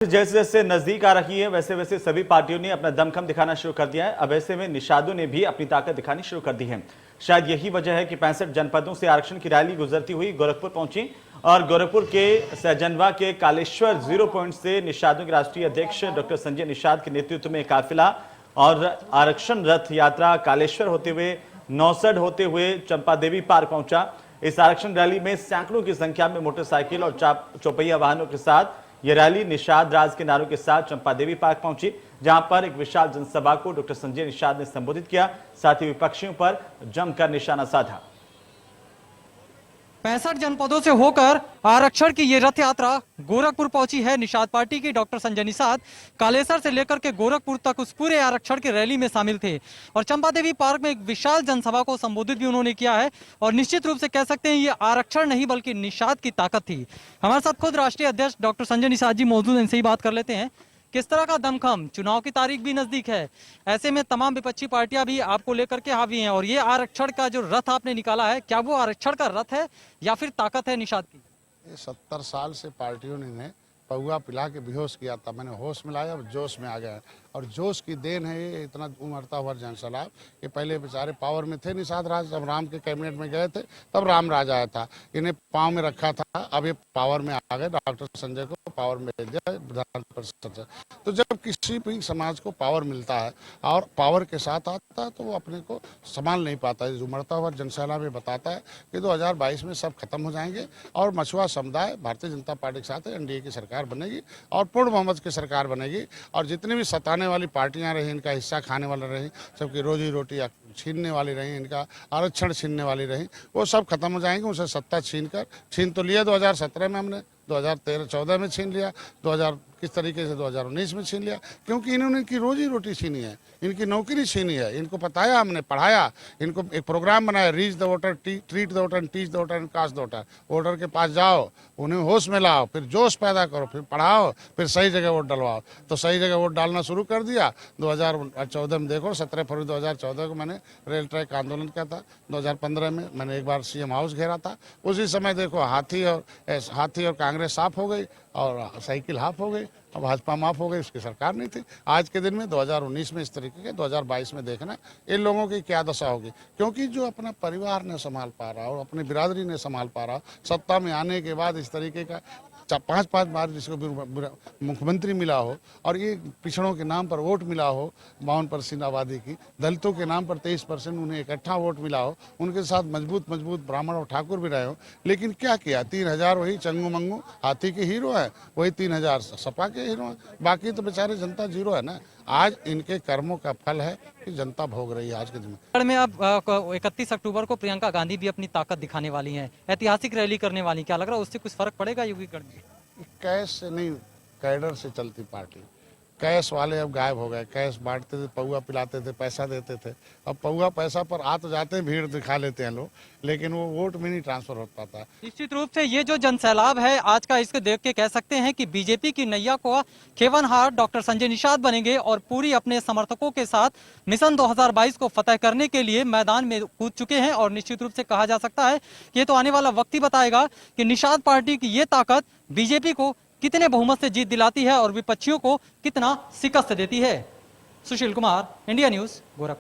जैसे जैसे नजदीक आ रही है वैसे वैसे सभी पार्टियों ने अपना दमखम दिखाना शुरू कर दिया है। अब ऐसे में निषादों ने भी अपनी ताकत दिखानी शुरू कर दी है। शायद यही वजह है कि 65 जनपदों से आरक्षण की रैली गुजरती हुई गोरखपुर पहुंची और गोरखपुर के सहजनवा के कालेश्वर जीरो पॉइंट से निषादों के राष्ट्रीय अध्यक्ष डॉक्टर संजय निषाद के नेतृत्व में काफिला और आरक्षण रथ यात्रा कालेश्वर होते हुए नौसढ़ होते हुए चंपादेवी पार्क पहुंचा। इस आरक्षण रैली में सैकड़ों की संख्या में मोटरसाइकिल और चौपहिया वाहनों के साथ यह रैली निषाद राज के नारों के साथ चंपादेवी पार्क पहुंची, जहां पर एक विशाल जनसभा को डॉक्टर संजय निषाद ने संबोधित किया। साथ ही विपक्षियों पर जमकर निशाना साधा। 65 जनपदों से होकर आरक्षण की ये रथ यात्रा गोरखपुर पहुंची है। निषाद पार्टी की डॉक्टर संजय निषाद कालेसर से लेकर के गोरखपुर तक उस पूरे आरक्षण की रैली में शामिल थे और चंपादेवी पार्क में एक विशाल जनसभा को संबोधित भी उन्होंने किया है। और निश्चित रूप से कह सकते हैं ये आरक्षण नहीं बल्कि निषाद की ताकत थी। हमारे साथ खुद राष्ट्रीय अध्यक्ष डॉक्टर संजय निषाद जी मौजूद हैं, इनसे ही बात कर लेते हैं। किस तरह का दमखम, चुनाव की तारीख भी नजदीक है, ऐसे में तमाम विपक्षी पार्टियां भी आपको लेकर के हावी हैं और ये आरक्षण का जो रथ आपने निकाला है, क्या वो आरक्षण का रथ है या फिर ताकत है निषाद की? 70 साल से पार्टियों ने पौआ पिला के बेहोश किया था, मैंने होश में लाया, अब जोश में आ गया और जोश की देन है ये इतना उमड़ता हुआ जनसैलाब। ये पहले बेचारे पावर में थे निषाद राज, जब राम के कैबिनेट में गए थे तब राम राज आया था, इन्हें पाँव में रखा था, अब ये पावर में आ गए, डॉक्टर संजय को पावर में दे दिया विधान परिषद से। तो जब किसी भी समाज को पावर मिलता है और पावर के साथ आता है तो वो अपने को संभाल नहीं पाता है। उमड़ता हुआ जनसैलाब ये बताता है कि 2022 में सब खत्म हो जाएंगे और मछुआ समुदाय भारतीय जनता पार्टी के साथ एनडीए की सरकार बनेगी और पूर्ण बहुमत की सरकार बनेगी और जितनी भी सताने वाली पार्टियां रही, इनका हिस्सा खाने वाले रही, सबकी रोजी रोटी छीनने वाली रही, इनका आरक्षण छीनने वाली रही, वो सब खत्म हो जाएंगे। उनसे सत्ता छीन तो लिया 2017 में, हमने 2013-14 में छीन लिया, 2000 किस तरीके से 2019 में छीन लिया, क्योंकि इन्होंने इनकी रोजी रोटी छीनी है, इनकी नौकरी छीनी है, इनको बताया, हमने पढ़ाया, इनको एक प्रोग्राम बनाया, reach the voter, treat the voter, teach the voter and caste the voter. Voter के पास जाओ, उन्हें होश में लाओ, फिर जोश पैदा करो, फिर पढ़ाओ, फिर सही जगह वोट डलवाओ। तो सही जगह वोट डालना शुरू कर दिया। 2014 में देखो, 17 फरवरी 2014 को मैंने रेल ट्रैक आंदोलन किया था, 2015 में मैंने एक बार सीएम हाउस घेरा था। उसी समय देखो हाथी और कांग्रेस साफ हो गई और साइकिल हाफ हो गई और भाजपा माफ हो गई, उसकी सरकार नहीं थी। आज के दिन में 2019 में इस तरीके के 2022 में देखना इन लोगों की क्या दशा होगी, क्योंकि जो अपना परिवार ने संभाल पा रहा और अपनी बिरादरी ने संभाल पा रहा, सत्ता में आने के बाद इस तरीके का 5-5 बार जिसको मुख्यमंत्री मिला हो और ये पिछड़ों के नाम पर वोट मिला हो, 52% आबादी की, दलितों के नाम पर 23% उन्हें इकट्ठा वोट मिला हो, उनके साथ मजबूत ब्राह्मण और ठाकुर भी रहे हो, लेकिन क्या किया? 3000 वही चंगू मंगू हाथी के हीरो है, वही 3000 सपा के हीरो है, बाकी तो बेचारे जनता जीरो है ना। आज इनके कर्मों का फल है कि जनता भोग रही है आज के दिन में। अब 31 अक्टूबर को प्रियंका गांधी भी अपनी ताकत दिखाने वाली हैं, ऐतिहासिक रैली करने वाली, क्या लग रहा है उससे कुछ फर्क पड़ेगा योगीगढ़ में? कैश से नहीं, कैडर से चलती पार्टी। कैश वाले अब गायब हो गए, कैश बांटते थे, पौआ पिलाते थे, पैसा देते थे, अब पौआ पैसा पर आ तो जाते हैं, भीड़ दिखा लेते हैं लोग, लेकिन वो वोट में नहीं ट्रांसफर हो पाता। निश्चित रूप से ये जो जनसैलाब है आज का, इसको देख के कह सकते हैं कि बीजेपी की नैया को खेवनहार डॉक्टर संजय निषाद बनेंगे और पूरी अपने समर्थकों के साथ मिशन 2022 को फतह करने के लिए मैदान में कूद चुके हैं। और निश्चित रूप से कहा जा सकता है कि ये तो आने वाला वक्त ही बताएगा कि निषाद पार्टी की ये ताकत बीजेपी को कितने बहुमत से जीत दिलाती है और विपक्षियों को कितना शिकस्त देती है। Sushil Kumar, India news, Gorakhpur.